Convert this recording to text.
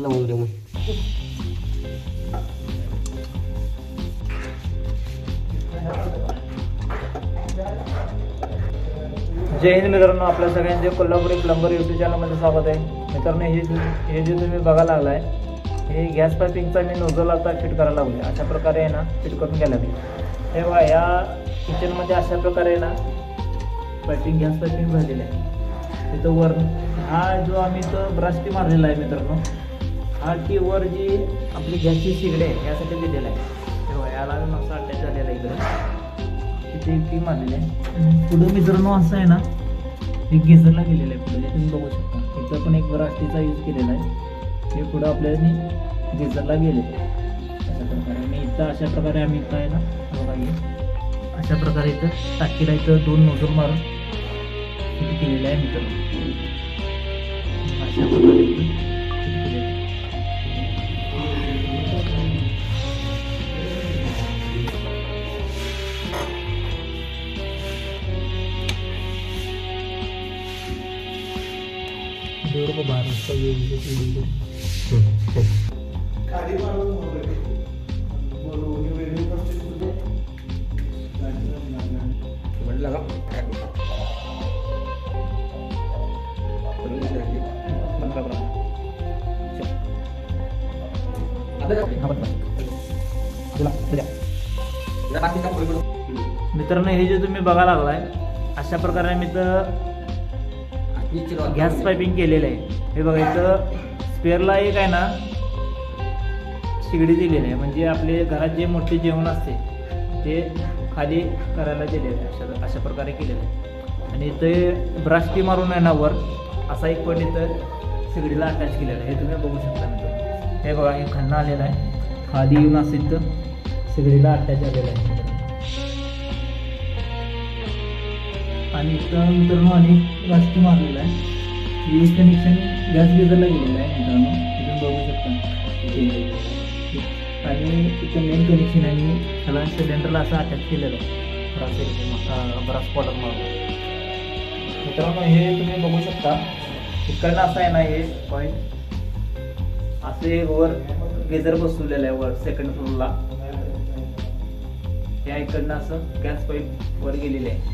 लावून दे मग. जय हिंद मित्रांनो, आपल्या सगळ्यांचे कोल्हापुरी प्लंबर यूट्यूब चॅनलमध्ये स्वागत आहे. मित्रांनो, हे जे तुम्ही बघायला लागलाय हे गॅस पायपिंगचा मी नोझल आता फिट करायला लागले. अशा प्रकारे आहे ना फिट करून घ्यायला लागले. हे बघा, या किचनमध्ये अशा प्रकारे आहे ना पायपिंग गॅस पायपिंग झालेलं आहे. तिथं वर हा जो आम्ही इथं ब्रश टी मारलेला आहे मित्रांनो, हा टी वर जी आपली गॅसची शिगडी आहे यासाठी दिलेला आहे. तेव्हा याला असा अटॅच झालेला आहे इकडे तिथे टी मारलेली आहे. पुढं मित्रांनो असं आहे ना हे गिझरला गेलेलं आहे. पुढे तुम्ही बघू शकता इथं पण एक ब्रश टीचा यूज केलेला आहे. हे पुढं आपल्याला गिझरला गेले अशा प्रकारे. आणि इथं अशा प्रकारे आम्ही इथं आहे ना बघा हे अशा प्रकारे इथं टाकीला इथं 2 नोझल मारून फिट केलेलं आहे मित्रांनो. अशा प्रकारे फिट केलेलं आहे. मित्रांनो, हे जे तुम्ही बघायला लागलाय अशा प्रकारे मी तर गॅस पायपिंग केलेलं आहे. हे बघा इथं स्पेअरला एक आहे ना शिगडी दिलेली आहे. म्हणजे आपले घरात जे मोठे जेवण असते ते खाली करायला दिलेलं आहे. अशा प्रकारे केलेलं आहे. आणि इथे ब्रश टी मारून आहे ना वर असा एक पॉईंट इथं शिगडीला अटॅच केलेला आहे. हे तुम्ही बघू शकता मित्रांनो. हे बघा हे खालनं आलेलं आहे, खाली येऊन असं इथं शिगडीला अटॅच आलेलं आहे. आणि इथं मित्रांनो आणि ब्रश टी मारलेला आहे. हे कनेक्शन गॅस गिझरला गेलेलं आहे मित्रांनो, तुम्ही बघू शकता. आणि इथं मेन कनेक्शन आणि ह्याला सिलेंडरला असं अटॅच केलेलं आहे ब्रश पॉटर मारून. मित्रांनो, हे तुम्ही बघू शकता इकडनं असं आहे ना हे पॉईंट असे वर गेजर बसवलेलं आहे वर सेकंड फ्लोअरला. या इकडनं असं गॅस पाईप वर गेलेले आहे.